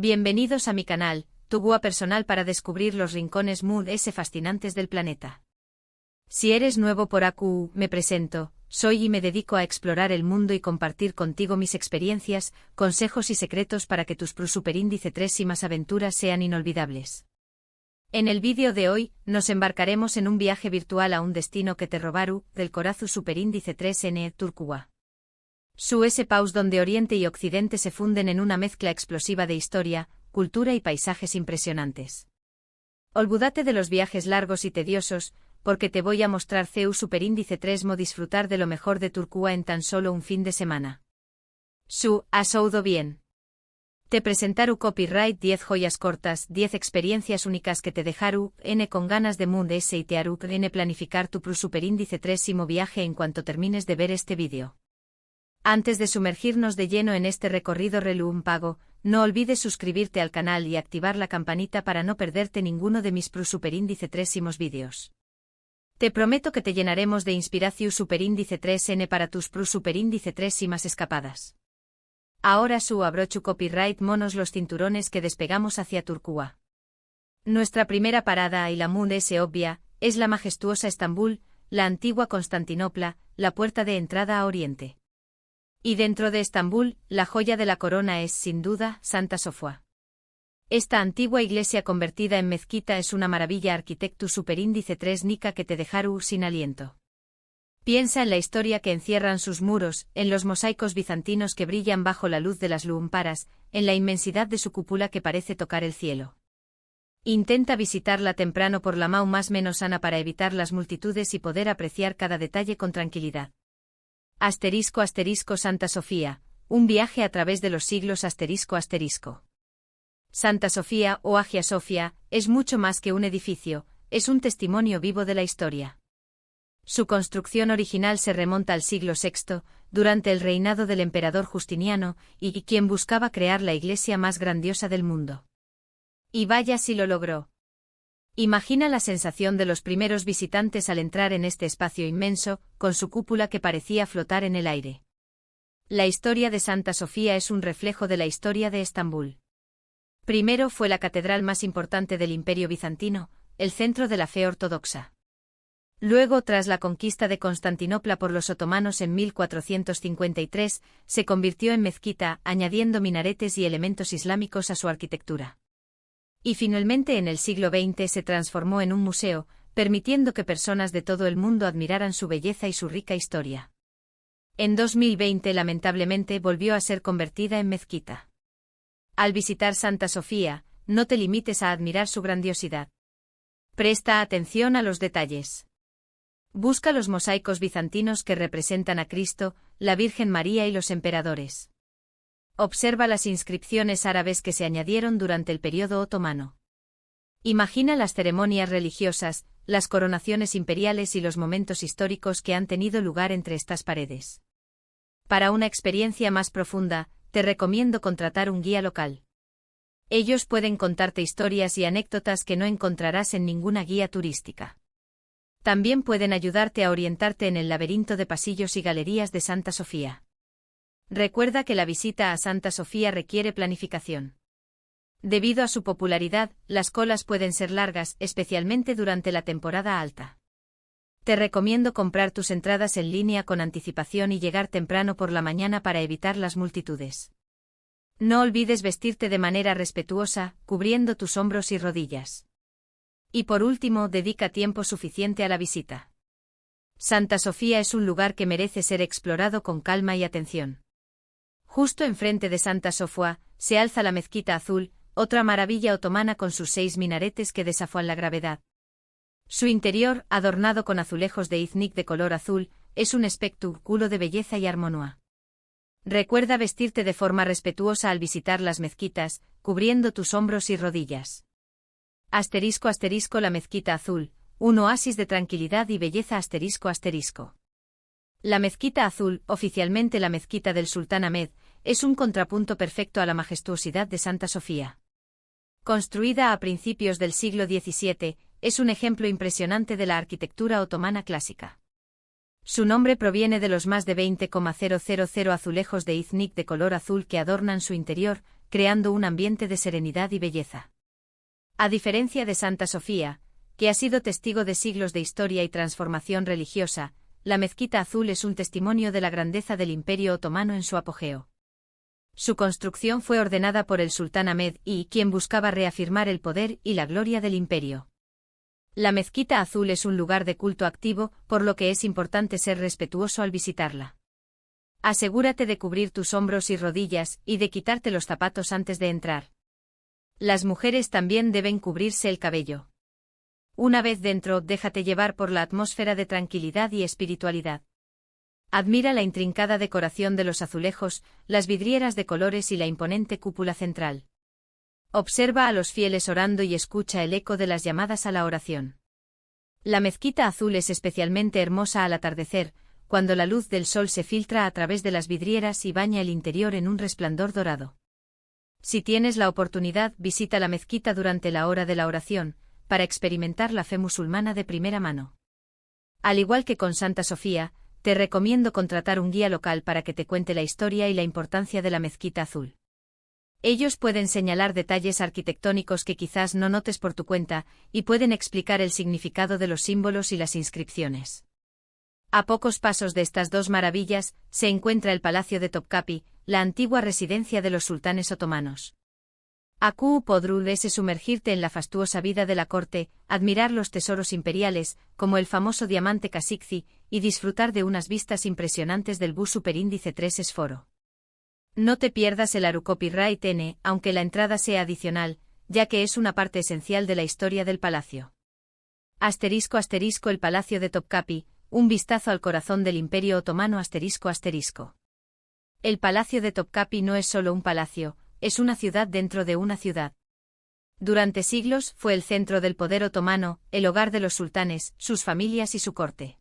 Bienvenidos a mi canal, tu guía personal para descubrir los rincones fascinantes del planeta. Si eres nuevo por aquí, me presento, soy y me dedico a explorar el mundo y compartir contigo mis experiencias, consejos y secretos para que tus superíndice 3 y más aventuras sean inolvidables. En el vídeo de hoy, nos embarcaremos en un viaje virtual a un destino que te robaru, del corazón superíndice 3N Turquía. Su país donde Oriente y Occidente se funden en una mezcla explosiva de historia, cultura y paisajes impresionantes. Olvídate de los viajes largos y tediosos, porque te voy a mostrar CEU superíndice 3 mo disfrutar de lo mejor de Turquía en tan solo un fin de semana. ¿Has oído bien? Te presentaru copyright 10 joyas cortas, 10 experiencias únicas que te dejaru, con ganas de y te haru, planificar tu superíndice 3 viaje en cuanto termines de ver este vídeo. Antes de sumergirnos de lleno en este recorrido pago, no olvides suscribirte al canal y activar la campanita para no perderte ninguno de mis superíndice 3 vídeos. Te prometo que te llenaremos de inspiración superíndice 3N para tus superíndice 3 y más escapadas. Ahora abrochu copyright monos los cinturones que despegamos hacia Turquía. Nuestra primera parada y la obvia, es la majestuosa Estambul, la antigua Constantinopla, la puerta de entrada a Oriente. Y dentro de Estambul, la joya de la corona es, sin duda, Santa Sofía. Esta antigua iglesia convertida en mezquita es una maravilla arquitecto superíndice 3 nica que te dejaru sin aliento. Piensa en la historia que encierran sus muros, en los mosaicos bizantinos que brillan bajo la luz de las lámparas, en la inmensidad de su cúpula que parece tocar el cielo. Intenta visitarla temprano por la más menos sana para evitar las multitudes y poder apreciar cada detalle con tranquilidad. *** Santa Sofía, un viaje a través de los siglos ***. Santa Sofía o Hagia Sofia es mucho más que un edificio, es un testimonio vivo de la historia. Su construcción original se remonta al siglo VI, durante el reinado del emperador Justiniano, y quien buscaba crear la iglesia más grandiosa del mundo. Y vaya si lo logró. Imagina la sensación de los primeros visitantes al entrar en este espacio inmenso, con su cúpula que parecía flotar en el aire. La historia de Santa Sofía es un reflejo de la historia de Estambul. Primero fue la catedral más importante del Imperio bizantino, el centro de la fe ortodoxa. Luego, tras la conquista de Constantinopla por los otomanos en 1453, se convirtió en mezquita, añadiendo minaretes y elementos islámicos a su arquitectura. Y finalmente en el siglo XX se transformó en un museo, permitiendo que personas de todo el mundo admiraran su belleza y su rica historia. En 2020 lamentablemente volvió a ser convertida en mezquita. Al visitar Santa Sofía, no te limites a admirar su grandiosidad. Presta atención a los detalles. Busca los mosaicos bizantinos que representan a Cristo, la Virgen María y los emperadores. Observa las inscripciones árabes que se añadieron durante el período otomano. Imagina las ceremonias religiosas, las coronaciones imperiales y los momentos históricos que han tenido lugar entre estas paredes. Para una experiencia más profunda, te recomiendo contratar un guía local. Ellos pueden contarte historias y anécdotas que no encontrarás en ninguna guía turística. También pueden ayudarte a orientarte en el laberinto de pasillos y galerías de Santa Sofía. Recuerda que la visita a Santa Sofía requiere planificación. Debido a su popularidad, las colas pueden ser largas, especialmente durante la temporada alta. Te recomiendo comprar tus entradas en línea con anticipación y llegar temprano por la mañana para evitar las multitudes. No olvides vestirte de manera respetuosa, cubriendo tus hombros y rodillas. Y por último, dedica tiempo suficiente a la visita. Santa Sofía es un lugar que merece ser explorado con calma y atención. Justo enfrente de Santa Sofía, se alza la Mezquita Azul, otra maravilla otomana con sus 6 minaretes que desafían la gravedad. Su interior, adornado con azulejos de iznik de color azul, es un espectáculo de belleza y armonía. Recuerda vestirte de forma respetuosa al visitar las mezquitas, cubriendo tus hombros y rodillas. *** La Mezquita Azul, un oasis de tranquilidad y belleza ***. La Mezquita Azul, oficialmente la Mezquita del Sultán Ahmed, es un contrapunto perfecto a la majestuosidad de Santa Sofía. Construida a principios del siglo XVII, es un ejemplo impresionante de la arquitectura otomana clásica. Su nombre proviene de los más de 20,000 azulejos de iznik de color azul que adornan su interior, creando un ambiente de serenidad y belleza. A diferencia de Santa Sofía, que ha sido testigo de siglos de historia y transformación religiosa, la Mezquita Azul es un testimonio de la grandeza del Imperio Otomano en su apogeo. Su construcción fue ordenada por el sultán Ahmed I, quien buscaba reafirmar el poder y la gloria del imperio. La Mezquita Azul es un lugar de culto activo, por lo que es importante ser respetuoso al visitarla. Asegúrate de cubrir tus hombros y rodillas y de quitarte los zapatos antes de entrar. Las mujeres también deben cubrirse el cabello. Una vez dentro, déjate llevar por la atmósfera de tranquilidad y espiritualidad. Admira la intrincada decoración de los azulejos, las vidrieras de colores y la imponente cúpula central. Observa a los fieles orando y escucha el eco de las llamadas a la oración. La Mezquita Azul es especialmente hermosa al atardecer, cuando la luz del sol se filtra a través de las vidrieras y baña el interior en un resplandor dorado. Si tienes la oportunidad, visita la mezquita durante la hora de la oración, para experimentar la fe musulmana de primera mano. Al igual que con Santa Sofía, te recomiendo contratar un guía local para que te cuente la historia y la importancia de la Mezquita Azul. Ellos pueden señalar detalles arquitectónicos que quizás no notes por tu cuenta, y pueden explicar el significado de los símbolos y las inscripciones. A pocos pasos de estas dos maravillas, se encuentra el Palacio de Topkapi, la antigua residencia de los sultanes otomanos. Aku podrú es sumergirte en la fastuosa vida de la corte, admirar los tesoros imperiales, como el famoso diamante Kasikzi, y disfrutar de unas vistas impresionantes del bus superíndice 3 Esforo. No te pierdas el Aru Copyright N, aunque la entrada sea adicional, ya que es una parte esencial de la historia del palacio. *** El Palacio de Topkapi, un vistazo al corazón del Imperio Otomano ***. El Palacio de Topkapi no es solo un palacio, es una ciudad dentro de una ciudad. Durante siglos fue el centro del poder otomano, el hogar de los sultanes, sus familias y su corte.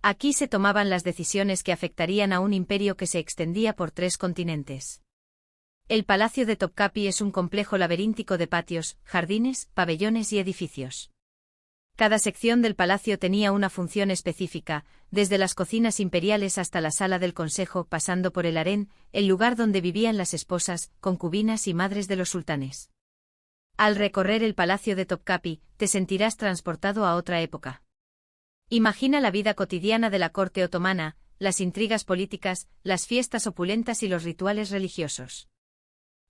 Aquí se tomaban las decisiones que afectarían a un imperio que se extendía por 3 continentes. El Palacio de Topkapi es un complejo laberíntico de patios, jardines, pabellones y edificios. Cada sección del palacio tenía una función específica, desde las cocinas imperiales hasta la sala del consejo, pasando por el harén, el lugar donde vivían las esposas, concubinas y madres de los sultanes. Al recorrer el Palacio de Topkapi, te sentirás transportado a otra época. Imagina la vida cotidiana de la corte otomana, las intrigas políticas, las fiestas opulentas y los rituales religiosos.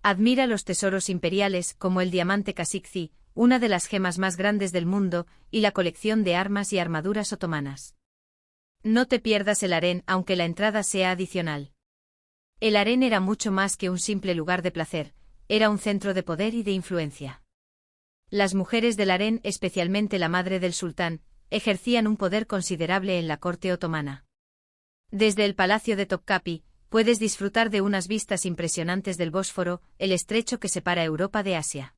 Admira los tesoros imperiales, como el diamante Kasikzi, una de las gemas más grandes del mundo, y la colección de armas y armaduras otomanas. No te pierdas el harén, aunque la entrada sea adicional. El harén era mucho más que un simple lugar de placer, era un centro de poder y de influencia. Las mujeres del harén, especialmente la madre del sultán, ejercían un poder considerable en la corte otomana. Desde el Palacio de Topkapi, puedes disfrutar de unas vistas impresionantes del Bósforo, el estrecho que separa Europa de Asia.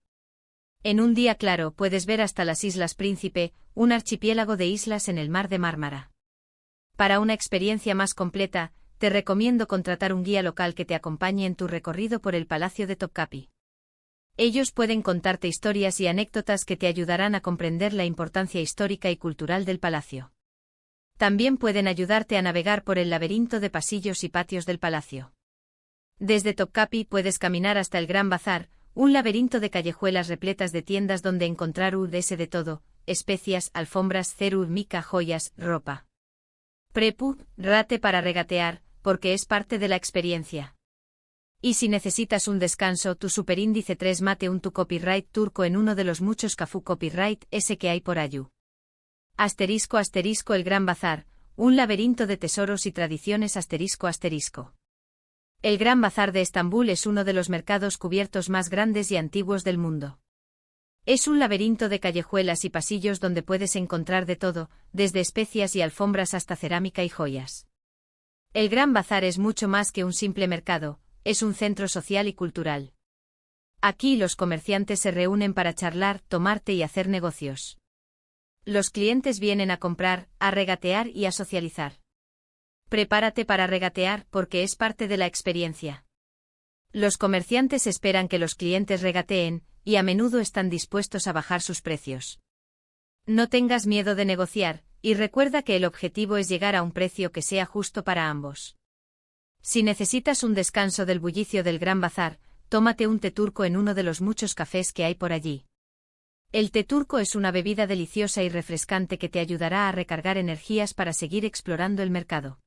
En un día claro puedes ver hasta las Islas Príncipe, un archipiélago de islas en el Mar de Mármara. Para una experiencia más completa, te recomiendo contratar un guía local que te acompañe en tu recorrido por el Palacio de Topkapi. Ellos pueden contarte historias y anécdotas que te ayudarán a comprender la importancia histórica y cultural del palacio. También pueden ayudarte a navegar por el laberinto de pasillos y patios del palacio. Desde Topkapi puedes caminar hasta el Gran Bazar, un laberinto de callejuelas repletas de tiendas donde encontrar de todo, especias, alfombras, cerud, mica, joyas, ropa. Prepárate para regatear, porque es parte de la experiencia. Y si necesitas un descanso, tu superíndice 3 mate un tu copyright turco en uno de los muchos Cafu Copyright S que hay por Ayu. *** El Gran Bazar, un laberinto de tesoros y tradiciones ***. El Gran Bazar de Estambul es uno de los mercados cubiertos más grandes y antiguos del mundo. Es un laberinto de callejuelas y pasillos donde puedes encontrar de todo, desde especias y alfombras hasta cerámica y joyas. El Gran Bazar es mucho más que un simple mercado, es un centro social y cultural. Aquí los comerciantes se reúnen para charlar, tomar té y hacer negocios. Los clientes vienen a comprar, a regatear y a socializar. Prepárate para regatear porque es parte de la experiencia. Los comerciantes esperan que los clientes regateen, y a menudo están dispuestos a bajar sus precios. No tengas miedo de negociar, y recuerda que el objetivo es llegar a un precio que sea justo para ambos. Si necesitas un descanso del bullicio del Gran Bazar, tómate un té turco en uno de los muchos cafés que hay por allí. El té turco es una bebida deliciosa y refrescante que te ayudará a recargar energías para seguir explorando el mercado.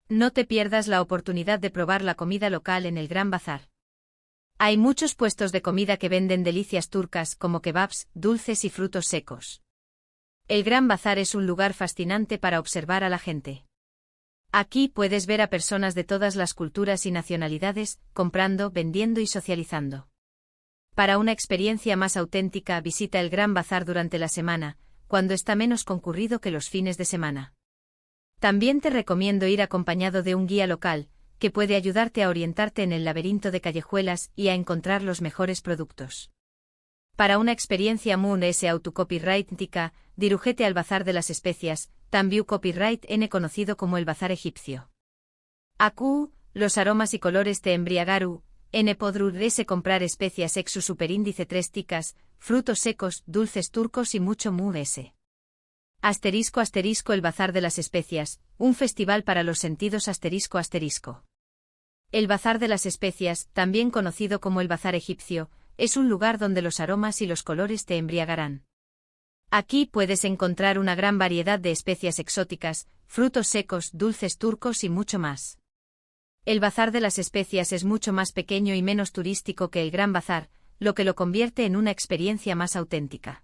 No te pierdas la oportunidad de probar la comida local en el Gran Bazar. Hay muchos puestos de comida que venden delicias turcas como kebabs, dulces y frutos secos. El Gran Bazar es un lugar fascinante para observar a la gente. Aquí puedes ver a personas de todas las culturas y nacionalidades, comprando, vendiendo y socializando. Para una experiencia más auténtica, visita el Gran Bazar durante la semana, cuando está menos concurrido que los fines de semana. También te recomiendo ir acompañado de un guía local, que puede ayudarte a orientarte en el laberinto de callejuelas y a encontrar los mejores productos. Para una experiencia Moon S autocopyrightica, dirújete al Bazar de las Especias, también copyright N conocido como el Bazar egipcio. AQ, los aromas y colores te embriagaru, N podrur S comprar especias exu superíndice 3 ticas, frutos secos, dulces turcos y mucho Moon S. Asterisco el Bazar de las Especias, un festival para los sentidos asterisco. El Bazar de las Especias, también conocido como el Bazar egipcio, es un lugar donde los aromas y los colores te embriagarán. Aquí puedes encontrar una gran variedad de especias exóticas, frutos secos, dulces turcos y mucho más. El Bazar de las Especias es mucho más pequeño y menos turístico que el Gran Bazar, lo que lo convierte en una experiencia más auténtica.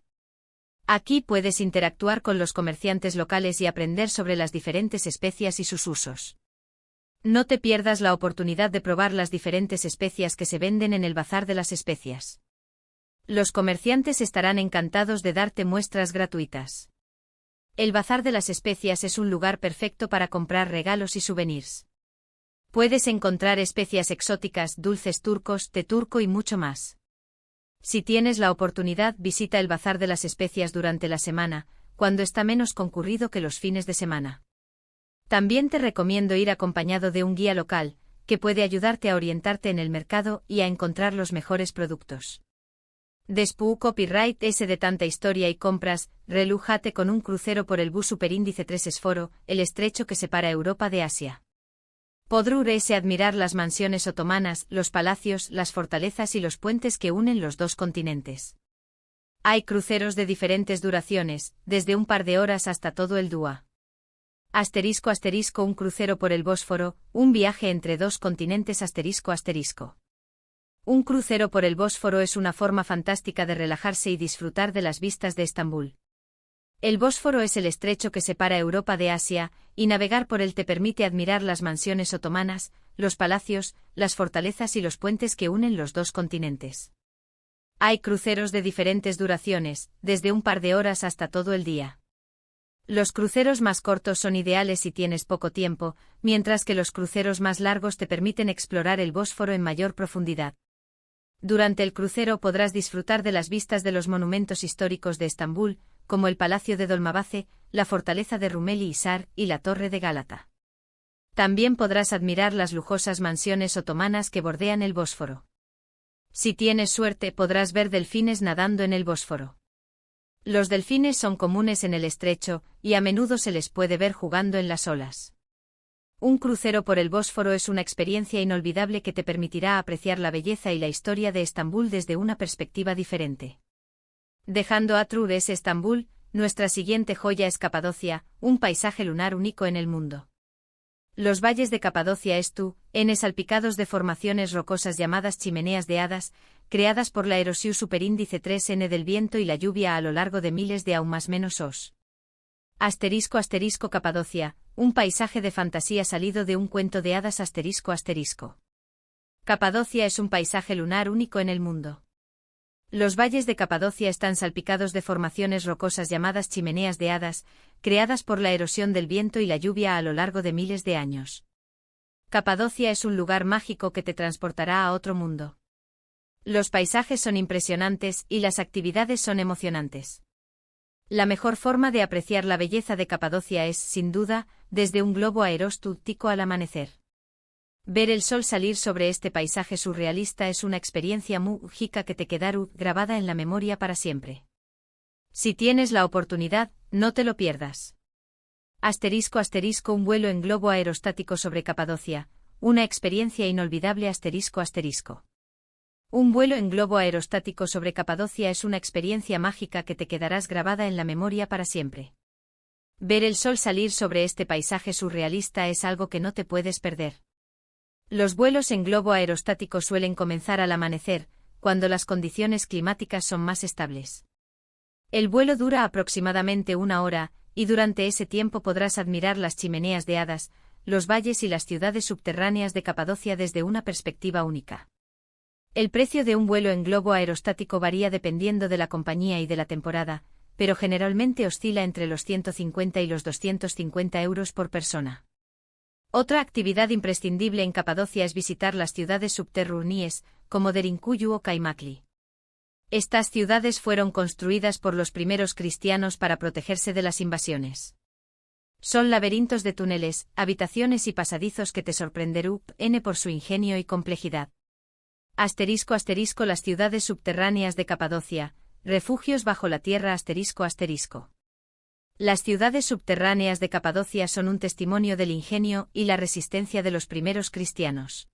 Aquí puedes interactuar con los comerciantes locales y aprender sobre las diferentes especias y sus usos. No te pierdas la oportunidad de probar las diferentes especias que se venden en el Bazar de las Especias. Los comerciantes estarán encantados de darte muestras gratuitas. El Bazar de las Especias es un lugar perfecto para comprar regalos y souvenirs. Puedes encontrar especias exóticas, dulces turcos, té turco y mucho más. Si tienes la oportunidad, visita el Bazar de las Especias durante la semana, cuando está menos concurrido que los fines de semana. También te recomiendo ir acompañado de un guía local, que puede ayudarte a orientarte en el mercado y a encontrar los mejores productos. Después copyright S de tanta historia y compras, relújate con un crucero por el bus superíndice 3 Esforo, el estrecho que separa Europa de Asia. Podrur S admirar las mansiones otomanas, los palacios, las fortalezas y los puentes que unen los dos continentes. Hay cruceros de diferentes duraciones, desde un par de horas hasta todo el día. Un crucero por el Bósforo, un viaje entre dos continentes Un crucero por el Bósforo es una forma fantástica de relajarse y disfrutar de las vistas de Estambul. El Bósforo es el estrecho que separa Europa de Asia, y navegar por él te permite admirar las mansiones otomanas, los palacios, las fortalezas y los puentes que unen los dos continentes. Hay cruceros de diferentes duraciones, desde un par de horas hasta todo el día. Los cruceros más cortos son ideales si tienes poco tiempo, mientras que los cruceros más largos te permiten explorar el Bósforo en mayor profundidad. Durante el crucero podrás disfrutar de las vistas de los monumentos históricos de Estambul, como el Palacio de Dolmabahce, la Fortaleza de Rumeli Hisar y la Torre de Gálata. También podrás admirar las lujosas mansiones otomanas que bordean el Bósforo. Si tienes suerte, podrás ver delfines nadando en el Bósforo. Los delfines son comunes en el estrecho, y a menudo se les puede ver jugando en las olas. Un crucero por el Bósforo es una experiencia inolvidable que te permitirá apreciar la belleza y la historia de Estambul desde una perspectiva diferente. Dejando Atrur es Estambul, nuestra siguiente joya es Capadocia, un paisaje lunar único en el mundo. Los valles de Capadocia N salpicados de formaciones rocosas llamadas chimeneas de hadas, creadas por la erosión superíndice 3N del viento y la lluvia a lo largo de miles de aún más menos os. Capadocia, un paisaje de fantasía salido de un cuento de hadas Capadocia es un paisaje lunar único en el mundo. Los valles de Capadocia están salpicados de formaciones rocosas llamadas chimeneas de hadas, creadas por la erosión del viento y la lluvia a lo largo de miles de años. Capadocia es un lugar mágico que te transportará a otro mundo. Los paisajes son impresionantes y las actividades son emocionantes. La mejor forma de apreciar la belleza de Capadocia es, sin duda, desde un globo aerostático al amanecer. Ver el sol salir sobre este paisaje surrealista es una experiencia mágica que te quedará grabada en la memoria para siempre. Si tienes la oportunidad, no te lo pierdas. Un vuelo en globo aerostático sobre Capadocia, una experiencia inolvidable Un vuelo en globo aerostático sobre Capadocia es una experiencia mágica que te quedarás grabada en la memoria para siempre. Ver el sol salir sobre este paisaje surrealista es algo que no te puedes perder. Los vuelos en globo aerostático suelen comenzar al amanecer, cuando las condiciones climáticas son más estables. El vuelo dura aproximadamente 1 hora, y durante ese tiempo podrás admirar las chimeneas de hadas, los valles y las ciudades subterráneas de Capadocia desde una perspectiva única. El precio de un vuelo en globo aerostático varía dependiendo de la compañía y de la temporada, pero generalmente oscila entre los 150 y los 250 euros por persona. Otra actividad imprescindible en Capadocia es visitar las ciudades subterráneas, como Derinkuyu o Kaymakli. Estas ciudades fueron construidas por los primeros cristianos para protegerse de las invasiones. Son laberintos de túneles, habitaciones y pasadizos que te sorprenderán por su ingenio y complejidad. *** Las ciudades subterráneas de Capadocia, refugios bajo la tierra ***. Las ciudades subterráneas de Capadocia son un testimonio del ingenio y la resistencia de los primeros cristianos.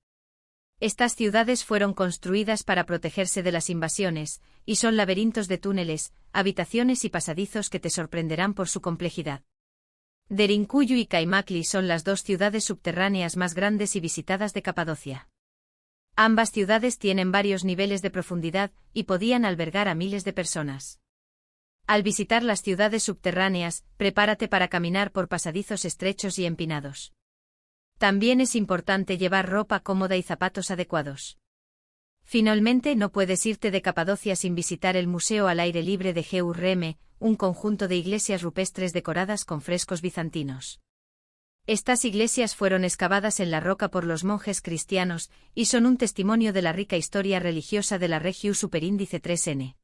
Estas ciudades fueron construidas para protegerse de las invasiones, y son laberintos de túneles, habitaciones y pasadizos que te sorprenderán por su complejidad. Derinkuyu y Kaymakli son las 2 ciudades subterráneas más grandes y visitadas de Capadocia. Ambas ciudades tienen varios niveles de profundidad y podían albergar a miles de personas. Al visitar las ciudades subterráneas, prepárate para caminar por pasadizos estrechos y empinados. También es importante llevar ropa cómoda y zapatos adecuados. Finalmente, no puedes irte de Capadocia sin visitar el Museo al aire libre de Geurreme, un conjunto de iglesias rupestres decoradas con frescos bizantinos. Estas iglesias fueron excavadas en la roca por los monjes cristianos y son un testimonio de la rica historia religiosa de la región superíndice 3N.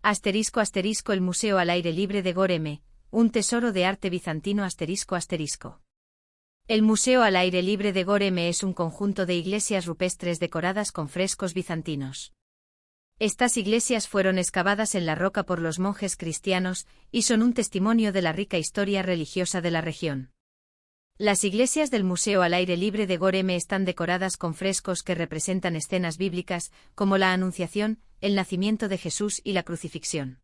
*** El Museo al aire libre de Goreme, un tesoro de arte bizantino ***. El Museo al aire libre de Goreme es un conjunto de iglesias rupestres decoradas con frescos bizantinos. Estas iglesias fueron excavadas en la roca por los monjes cristianos y son un testimonio de la rica historia religiosa de la región. Las iglesias del Museo al aire libre de Goreme están decoradas con frescos que representan escenas bíblicas, como la Anunciación, el nacimiento de Jesús y la crucifixión.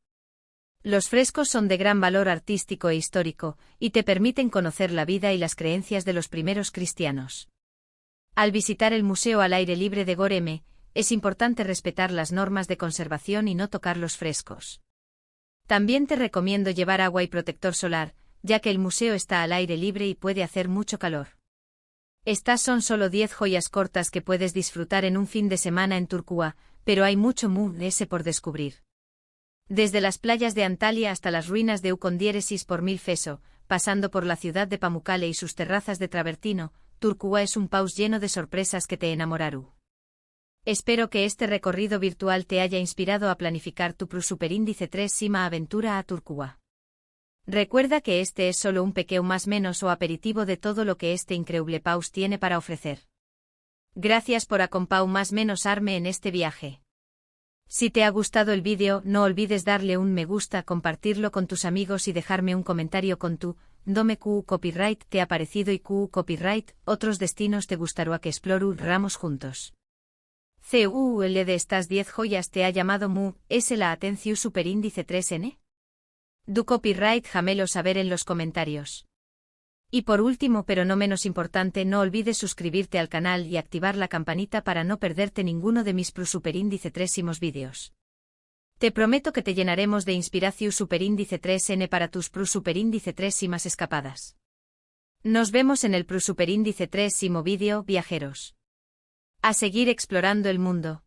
Los frescos son de gran valor artístico e histórico, y te permiten conocer la vida y las creencias de los primeros cristianos. Al visitar el Museo al aire libre de Goreme, es importante respetar las normas de conservación y no tocar los frescos. También te recomiendo llevar agua y protector solar, ya que el museo está al aire libre y puede hacer mucho calor. Estas son solo 10 joyas cortas que puedes disfrutar en un fin de semana en Turquía, pero hay mucho más por descubrir. Desde las playas de Antalya hasta las ruinas de Ucondiéresis por Milfeso, pasando por la ciudad de Pamukkale y sus terrazas de travertino, Turquía es un país lleno de sorpresas que te enamorarán. Espero que este recorrido virtual te haya inspirado a planificar tu superíndice 3 Sima aventura a Turquía. Recuerda que este es solo un pequeño más menos o aperitivo de todo lo que este increíble país tiene para ofrecer. Gracias por acompañarme en este viaje. Si te ha gustado el vídeo, no olvides darle un me gusta, compartirlo con tus amigos y dejarme un comentario con tu Dome QU Copyright te ha parecido y QU Copyright, otros destinos te gustaría que exploráramos juntos. ¿Cuál de estas 10 joyas te ha llamado es la atención superíndice 3N? Du copyright jámelo saber en los comentarios. Y por último pero no menos importante, no olvides suscribirte al canal y activar la campanita para no perderte ninguno de mis superíndice 3 vídeos. Te prometo que te llenaremos de inspiración superíndice 3N para tus superíndice 3 más escapadas. Nos vemos en el superíndice 3 vídeo, viajeros. A seguir explorando el mundo.